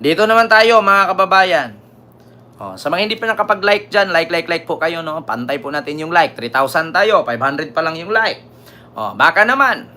Dito naman tayo mga kababayan. Sa mga hindi pa nakapag-like dyan, like po kayo, no? Pantay po natin yung like. 3,000 tayo, 500 pa lang yung like. Baka naman.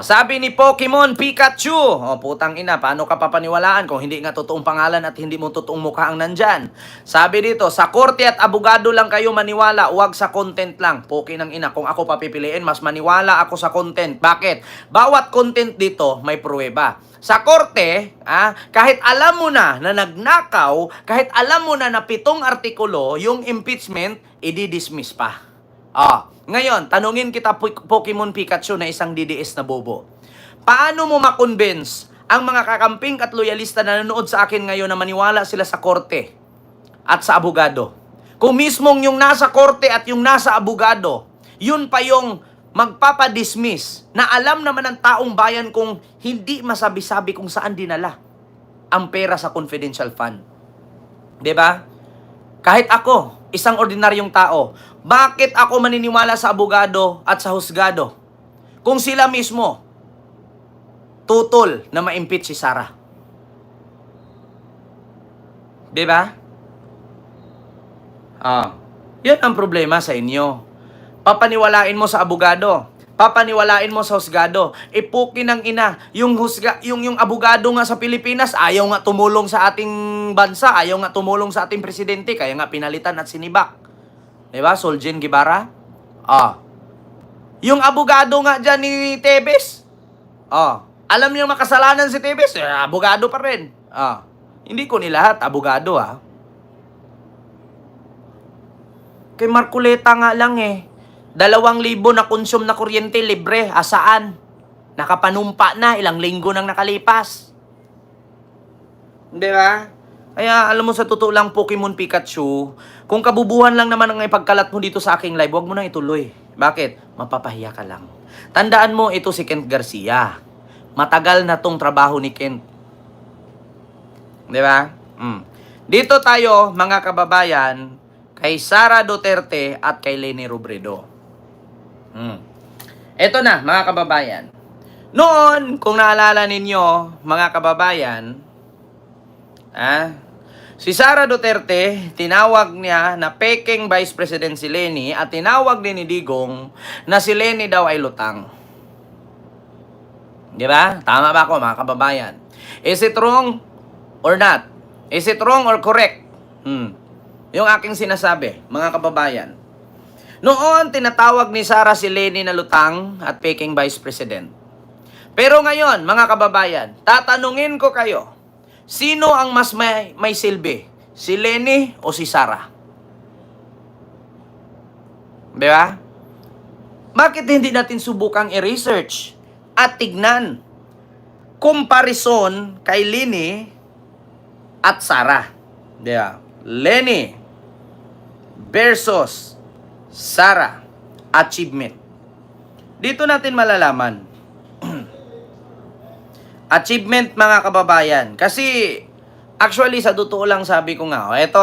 Sabi ni Pokemon Pikachu, putang ina, paano ka papaniwalaan kung hindi nga totoong pangalan at hindi mo totoong mukha ang nandyan? Sabi dito, sa korte at abogado lang kayo maniwala, huwag sa content lang. Poki ng ina, kung ako papipiliin, mas maniwala ako sa content. Bakit? Bawat content dito may pruweba. Sa korte, kahit alam mo na nagnakaw, kahit alam mo na 7 artikulo, yung impeachment, i-dismiss pa. Ngayon, tanungin kita Pokemon Pikachu na isang DDS na bobo. Paano mo makonvince ang mga kakamping at loyalista na nanonood sa akin ngayon na maniwala sila sa korte at sa abogado? Kung mismong yung nasa korte at yung nasa abogado, yun pa yung magpapadismiss na alam naman ng taong bayan kung hindi masabi-sabi kung saan dinala ang pera sa confidential fund. 'Di ba? Kahit ako, isang ordinaryong tao, bakit ako maniniwala sa abogado at sa husgado kung sila mismo tutol na ma-impeach si Sara? 'Di ba? Yan ang problema sa inyo. Papaniwalain mo sa abogado, papaniwalain mo sa husgado. Ipukin ng ina, yung abogado nga sa Pilipinas, ayaw nga tumulong sa ating bansa, ayaw nga tumulong sa ating presidente, kaya nga pinalitan at sinibak. Diba? Soljen Guevara. Yung abogado nga dyan ni Tebes. Alam niyo makasalanan si Tebes, abogado pa rin. Hindi ko nilahat, abogado Kay Marcoleta nga lang 2,000 na consume na kuryente libre. Asaan? Nakapanumpa na, ilang linggo nang nakalipas. Di ba? Kaya alam mo sa totoo lang Pokemon Pikachu, kung kabubuhan lang naman ang ipagkalat mo dito sa aking live, huwag mo nang ituloy. Bakit? Mapapahiya ka lang. Tandaan mo, ito si Kent Garcia. Matagal na tong trabaho ni Kent. Di ba? Dito tayo, mga kababayan, kay Sara Duterte at kay Leni Robredo. Ito na, mga kababayan. Noon, kung naalala ninyo, mga kababayan, si Sara Duterte, tinawag niya na peking Vice President si Leni at tinawag din ni Digong na si Leni daw ay lutang. Di ba? Tama ba ako, mga kababayan? Is it wrong or not? Is it wrong or correct? Yung aking sinasabi, mga kababayan. Noon, tinatawag ni Sara si Leni na lutang at peking Vice President. Pero ngayon, mga kababayan, tatanungin ko kayo, sino ang mas may silbi? Si Leni o si Sara? Di ba? Bakit hindi natin subukang i-research at tignan comparison kay Leni at Sara? Di ba? Leni versus Sara achievement. Dito natin malalaman. Achievement, mga kababayan. Kasi, actually, sa totoo lang sabi ko nga, eto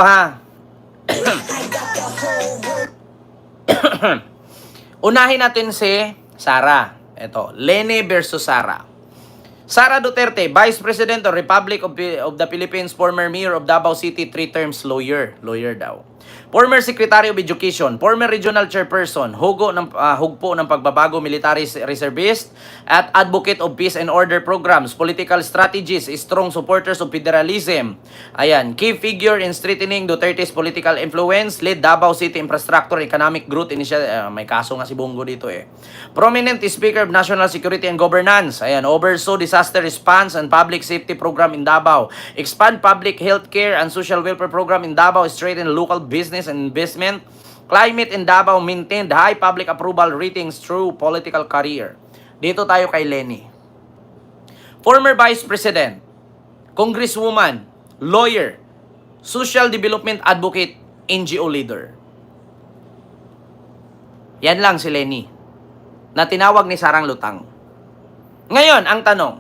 unahin natin si Sara. Eto, Leni versus Sara. Sara Duterte, Vice President of Republic of the Philippines, former Mayor of Davao City, 3 terms lawyer. Lawyer daw. Former Secretary of Education, former Regional Chairperson, hugpo ng pagbabago, military reservist, at advocate of peace and order programs, political strategies, strong supporters of federalism. Ayan, key figure in strengthening Duterte's political influence, lead Davao City Infrastructure Economic Growth Initiative. May kaso nga si Bongo dito Prominent Speaker of National Security and Governance. Ayan, oversaw disaster response and public safety program in Davao. Expand public health care and social welfare program in Davao, strengthen local business and investment. Climate in Davao maintained high public approval ratings through political career. Dito tayo kay Leni. Former Vice President, Congresswoman, lawyer, social development advocate, NGO leader. Yan lang si Leni na tinawag ni Sarang lutang. Ngayon, ang tanong,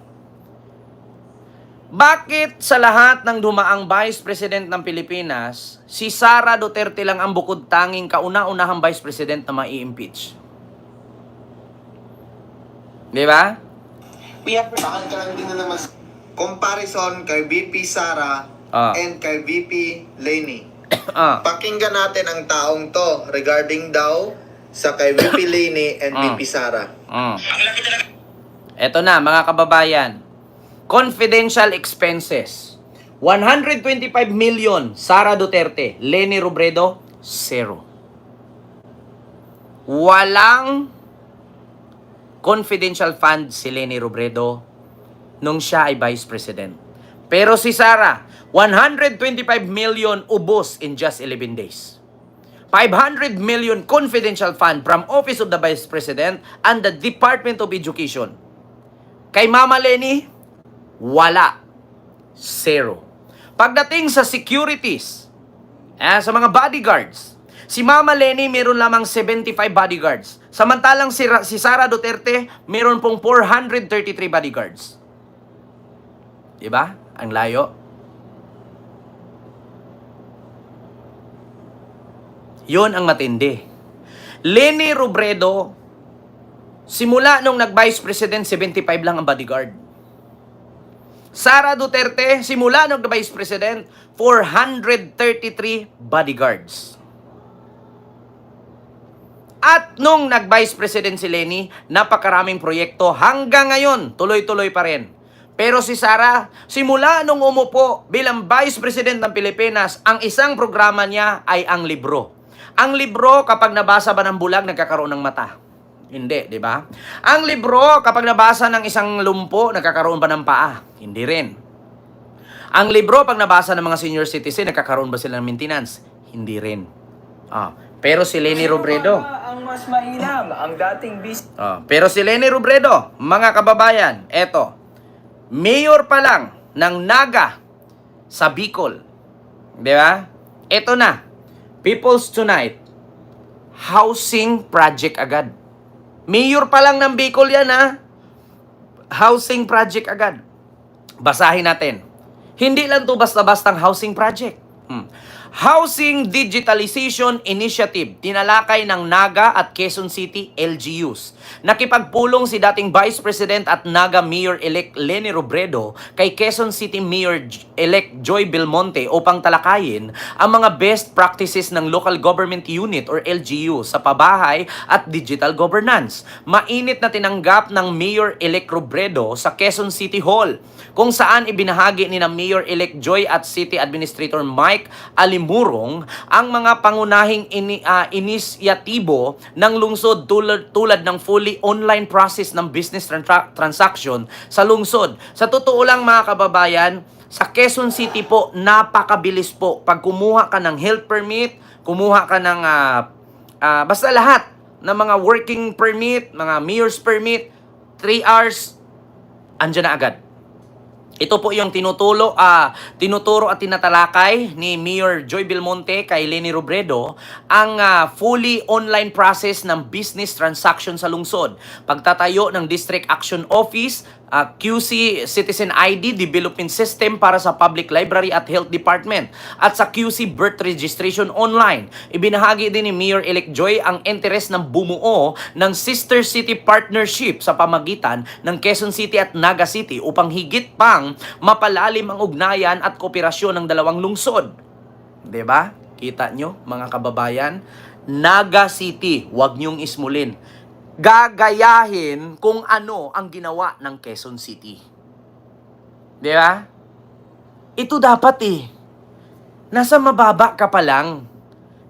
bakit sa lahat ng dumaang Vice President ng Pilipinas, si Sara Duterte lang ang bukod tanging kauna-unahang Vice President na mai-impeach? Di ba? Bakit ka lang din na naman comparison kay VP Sara and kay VP Lenny. Pakinggan natin ang taong to regarding daw sa kay VP Lenny and VP Sara. Eto na mga kababayan. Confidential expenses. 125 million Sara Duterte, Lenny Robredo, 0. Walang confidential fund si Lenny Robredo nung siya ay Vice President. Pero si Sara, 125 million ubos in just 11 days. 500 million confidential fund from Office of the Vice President and the Department of Education. Kay Mama Lenny, wala. 0. Pagdating sa securities, sa mga bodyguards, si Mama Lenny meron lamang 75 bodyguards. Samantalang si Sara Duterte meron pong 433 bodyguards. Diba? Ang layo. Yun ang matindi. Lenny Robredo, simula nung nag-Vice President, 75 lang ang bodyguard. Sara Duterte, simula nung nag-Vice President, 433 bodyguards. At nung nag-Vice President si Lenny, napakaraming proyekto hanggang ngayon, tuloy-tuloy pa rin. Pero si Sara, simula nung umupo bilang Vice President ng Pilipinas, ang isang programa niya ay ang libro. Ang libro, kapag nabasa ba ng bulag, nagkakaroon ng mata? Hindi, di ba? Ang libro, kapag nabasa ng isang lumpo, nagkakaroon ba ng paa? Hindi rin. Ang libro, pag nabasa ng mga senior citizen, nagkakaroon ba sila ng maintenance? Hindi rin. Pero si Lenny Robredo, ang mas mainam, ang dating pero si Lenny Robredo, mga kababayan, eto, mayor pa lang ng Naga sa Bicol. Di ba? Eto na, People's Tonight, housing project agad. Mayor pa lang ng Bicol yan, housing project agad. Basahin natin. Hindi lang to basta-bastang housing project. Housing Digitalization Initiative, tinalakay ng Naga at Quezon City LGUs. Nakipagpulong si dating Vice President at Naga Mayor-elect Lenny Robredo kay Quezon City Mayor-elect Joy Belmonte upang talakayin ang mga best practices ng Local Government Unit or LGU sa pabahay at digital governance. Mainit na tinanggap ng Mayor-elect Robredo sa Quezon City Hall, kung saan ibinahagi ni na Mayor-elect Joy at City Administrator Mike Alimurong ang mga pangunahing inisyatibo ng lungsod tulad ng fully online process ng business transaction sa lungsod. Sa totoo lang mga kababayan, sa Quezon City po, napakabilis po. Pag kumuha ka ng health permit, kumuha ka ng basta lahat ng mga working permit, mga mayor's permit, 3 hours, andyan na agad. Ito po yung tinuturo at tinatalakay ni Mayor Joy Belmonte kay Lenny Robredo, ang fully online process ng business transaction sa lungsod. Pagtatayo ng District Action Office, QC Citizen ID Development System para sa Public Library at Health Department, at sa QC Birth Registration Online. Ibinahagi din ni Mayor-elect Joy ang interes ng bumuo ng Sister City Partnership sa pamagitan ng Quezon City at Naga City upang higit pang mapalalim ang ugnayan at kooperasyon ng dalawang lungsod. 'Di ba? Kita nyo, mga kababayan, Naga City, wag niyong ismulin. Gagayahin kung ano ang ginawa ng Quezon City. Di ba? Ito dapat nasa mababa ka pa lang.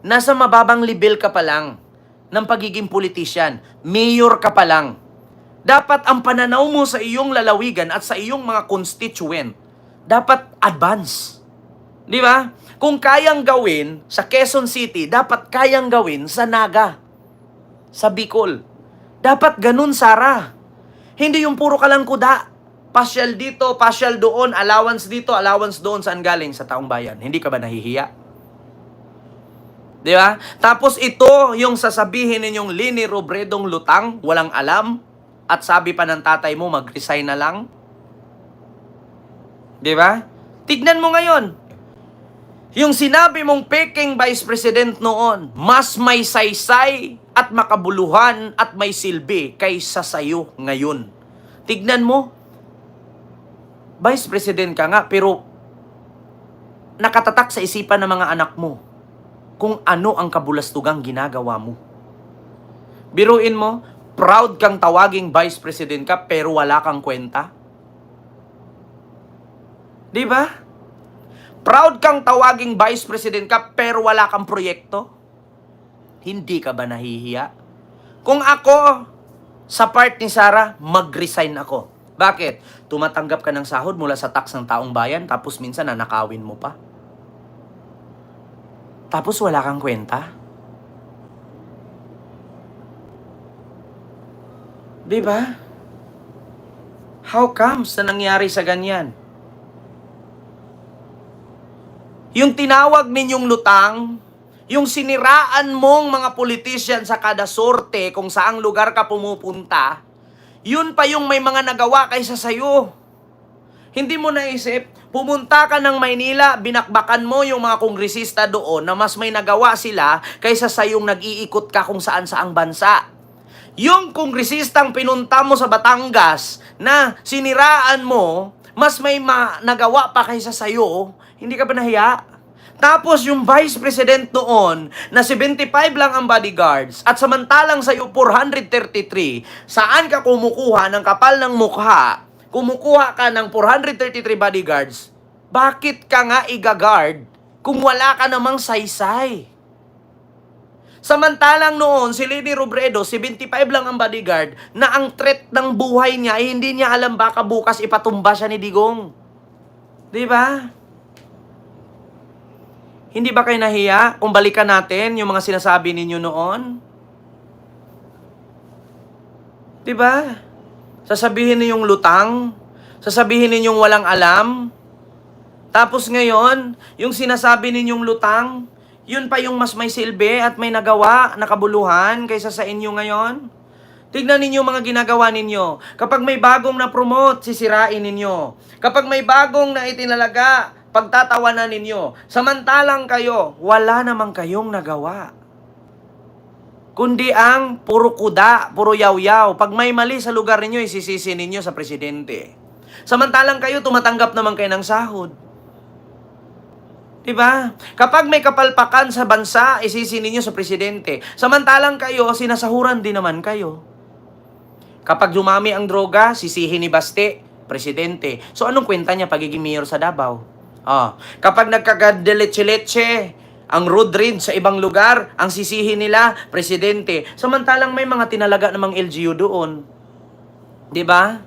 Nasa mababang level ka pa lang ng pagiging politician. Mayor ka pa lang. Dapat ang pananaw mo sa iyong lalawigan at sa iyong mga constituent, dapat advance. Di ba? Kung kayang gawin sa Quezon City, dapat kayang gawin sa Naga, sa Bicol. Dapat ganun, Sara. Hindi yung puro ka lang kuda. Pasyal dito, pasyal doon, allowance dito, allowance doon. Saan galing? Sa taong bayan. Hindi ka ba nahihiya? Di ba? Tapos ito yung sasabihin ninyong Lenny Robredong lutang, walang alam, at sabi pa ng tatay mo, mag-resign na lang. Di ba? Tignan mo ngayon. Yung sinabi mong peking Vice President noon, mas may saysay at makabuluhan at may silbi kaysa sayo ngayon. Tignan mo. Vice President ka nga, pero nakatatak sa isipan ng mga anak mo kung ano ang kabulastugang ginagawa mo. Biruin mo, proud kang tawaging Vice President ka, pero wala kang kwenta. Di ba? Proud kang tawaging Vice President ka, pero wala kang proyekto. Hindi ka ba nahihiya? Kung ako, sa part ni Sara, mag-resign ako. Bakit? Tumatanggap ka ng sahod mula sa tax ng taong bayan, tapos minsan nanakawin mo pa. Tapos wala kang kwenta. Di ba? How comes na nangyari sa ganyan? Yung tinawag ninyong lutang, yung siniraan mong mga politician sa kada sorte kung saang lugar ka pumupunta, yun pa yung may mga nagawa kaysa sayo. Hindi mo naisip, pumunta ka ng Maynila, binakbakan mo yung mga kongresista doon na mas may nagawa sila kaysa sa yung nag-iikot ka kung saan-saang bansa. Yung kongresistang pinunta mo sa Batangas na siniraan mo, mas may nagawa pa kaysa sayo, hindi ka ba nahiya? Tapos yung Vice President noon na 75 lang ang bodyguards at samantalang sa'yo 433, saan ka kumukuha ng kapal ng mukha? Kumukuha ka ng 433 bodyguards, bakit ka nga igagard kung wala ka namang saysay? Samantalang noon, si Leni Robredo, 75 lang ang bodyguard, na ang threat ng buhay niya ay hindi niya alam baka bukas ipatumba siya ni Digong. Di ba? Hindi ba kayo nahiya kung balikan natin yung mga sinasabi ninyo noon? Di ba? Sasabihin ninyong lutang, sasabihin ninyong walang alam. Tapos ngayon, yung sinasabi ninyong lutang, yun pa yung mas may silbi at may nagawa, nakabuluhan kaysa sa inyo ngayon. Tignan ninyo mga ginagawa ninyo. Kapag may bagong na-promote, sisirain ninyo. Kapag may bagong na itinalaga, pagtatawanan ninyo. Samantalang kayo, wala namang kayong nagawa. Kundi ang puro kuda, puro yaw-yaw. Pag may mali sa lugar ninyo, isisisi ninyo sa presidente. Samantalang kayo, tumatanggap naman kayo ng sahod. Diba? Kapag may kapalpakan sa bansa, isisi ninyo sa presidente. Samantalang kayo, sinasahuran din naman kayo. Kapag dumami ang droga, sisihin ni Baste, presidente. So anong kwenta niya pagiging mayor sa Davao? Kapag nagkakadeleche-leche ang road rage sa ibang lugar, ang sisihin nila, presidente. Samantalang may mga tinalaga namang LGU doon. Diba?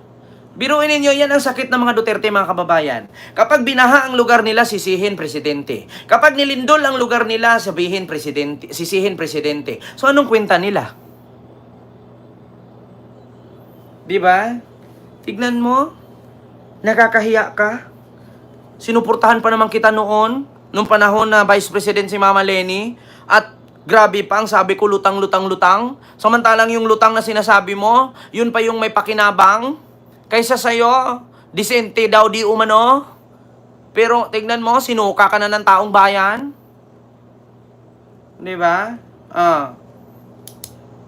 Biruin ninyo, yan ang sakit ng mga Duterte, mga kababayan. Kapag binaha ang lugar nila, sisihin presidente. Kapag nilindol ang lugar nila, sisihin presidente. So anong kwenta nila? Diba? Tignan mo, nakakahiya ka. Sinuportahan pa naman kita noon, nung panahon na Vice President si Mama Leni, at grabe pa ang sabi ko, lutang. Samantalang yung lutang na sinasabi mo, yun pa yung may pakinabang, kaysa sa'yo, disente daw di umano. Pero tignan mo, sinuka ka na ng taong bayan. Di ba?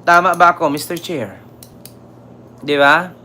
Tama ba ako, Mr. Chair? Di ba?